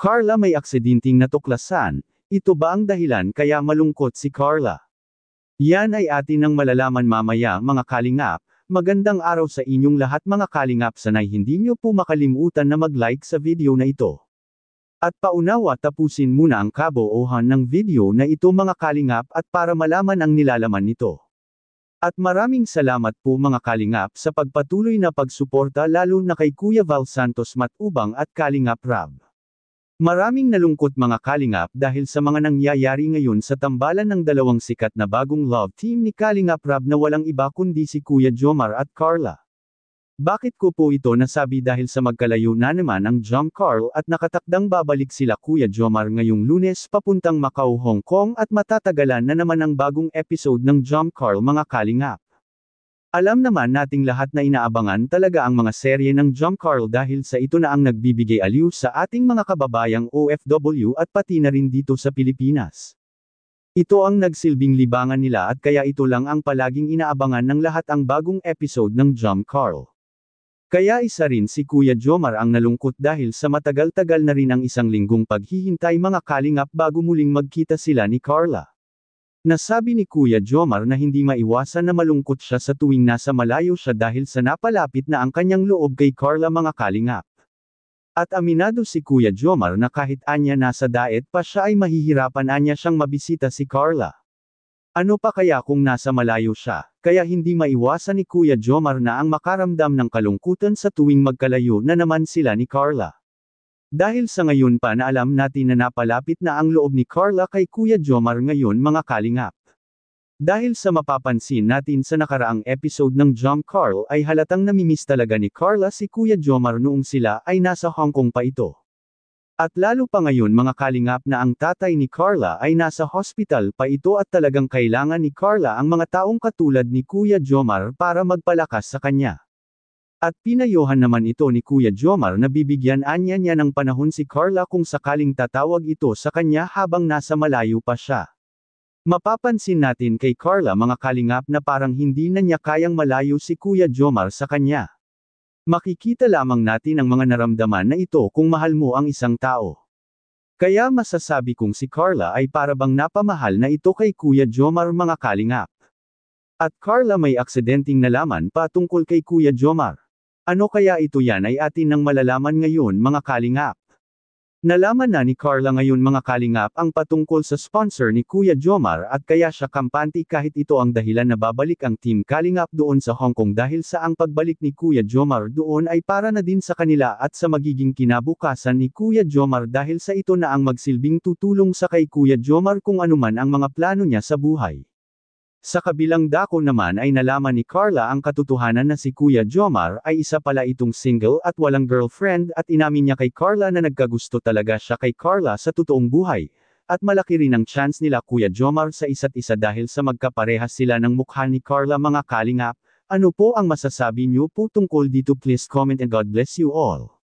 Carla may aksidenteng natuklasan, ito ba ang dahilan kaya malungkot si Carla? Yan ay atin ang malalaman mamaya mga kalingap. Magandang araw sa inyong lahat mga kalingap, sanay hindi nyo po makalimutan na mag-like sa video na ito. At paunawa tapusin muna ang kabuuan ng video na ito mga kalingap at para malaman ang nilalaman nito. At maraming salamat po mga kalingap sa pagpatuloy na pagsuporta lalo na kay Kuya Val Santos Matubang at Kalingap Rab. Maraming nalungkot mga kalingap dahil sa mga nangyayari ngayon sa tambalan ng dalawang sikat na bagong love team ni Kalingap Rab na walang iba kundi si Kuya Jomar at Carla. Bakit ko po ito nasabi dahil sa magkalayo na naman ang Jom Carl at nakatakdang babalik sila Kuya Jomar ngayong Lunes papuntang Macau, Hong Kong at matatagalan na naman ang bagong episode ng Jom Carl mga kalingap. Alam naman nating lahat na inaabangan talaga ang mga serye ng Jom Carl dahil sa ito na ang nagbibigay aliw sa ating mga kababayang OFW at pati na rin dito sa Pilipinas. Ito ang nagsilbing libangan nila at kaya ito lang ang palaging inaabangan ng lahat ang bagong episode ng Jom Carl. Kaya isa rin si Kuya Jomar ang nalungkot dahil sa matagal-tagal na rin ang isang linggong paghihintay mga kalingap bago muling magkita sila ni Carla. Nasabi ni Kuya Jomar na hindi maiwasan na malungkot siya sa tuwing nasa malayo siya dahil sa napalapit na ang kanyang loob kay Carla mga kalingap. At aminado si Kuya Jomar na kahit anya nasa daet pa siya ay mahihirapan anya siyang mabisita si Carla. Ano pa kaya kung nasa malayo siya, kaya hindi maiwasan ni Kuya Jomar na ang makaramdam ng kalungkutan sa tuwing magkalayo na naman sila ni Carla. Dahil sa ngayon pa na alam natin na napalapit na ang loob ni Carla kay Kuya Jomar ngayon mga kalingap. Dahil sa mapapansin natin sa nakaraang episode ng Jom Carl ay halatang namimiss talaga ni Carla si Kuya Jomar noong sila ay nasa Hong Kong pa ito. At lalo pa ngayon mga kalingap na ang tatay ni Carla ay nasa hospital pa ito at talagang kailangan ni Carla ang mga taong katulad ni Kuya Jomar para magpalakas sa kanya. At pinayohan naman ito ni Kuya Jomar na bibigyan anya niya ng panahon si Carla kung sakaling tatawag ito sa kanya habang nasa malayo pa siya. Mapapansin natin kay Carla mga kalingap na parang hindi na niya kayang malayo si Kuya Jomar sa kanya. Makikita lamang natin ang mga naramdaman na ito kung mahal mo ang isang tao. Kaya masasabi kong si Carla ay parabang napamahal na ito kay Kuya Jomar mga kalingap. At Carla may aksidenteng nalaman pa tungkol kay Kuya Jomar. Ano kaya ito yan ay atin nang malalaman ngayon mga kalingap. Nalaman na ni Carla ngayon mga kalingap ang patungkol sa sponsor ni Kuya Jomar at kaya siya kampante kahit ito ang dahilan na babalik ang Team Kalingap doon sa Hong Kong dahil sa ang pagbalik ni Kuya Jomar doon ay para na din sa kanila at sa magiging kinabukasan ni Kuya Jomar dahil sa ito na ang magsilbing tutulong sa kay Kuya Jomar kung anuman ang mga plano niya sa buhay. Sa kabilang dako naman ay nalaman ni Carla ang katotohanan na si Kuya Jomar ay isa pala itong single at walang girlfriend at inamin niya kay Carla na nagkagusto talaga siya kay Carla sa totoong buhay. At malaki rin ang chance nila Kuya Jomar sa isa't isa dahil sa magkaparehas sila ng mukha ni Carla mga kalingap. Ano po ang masasabi niyo po tungkol dito? Please comment and God bless you all.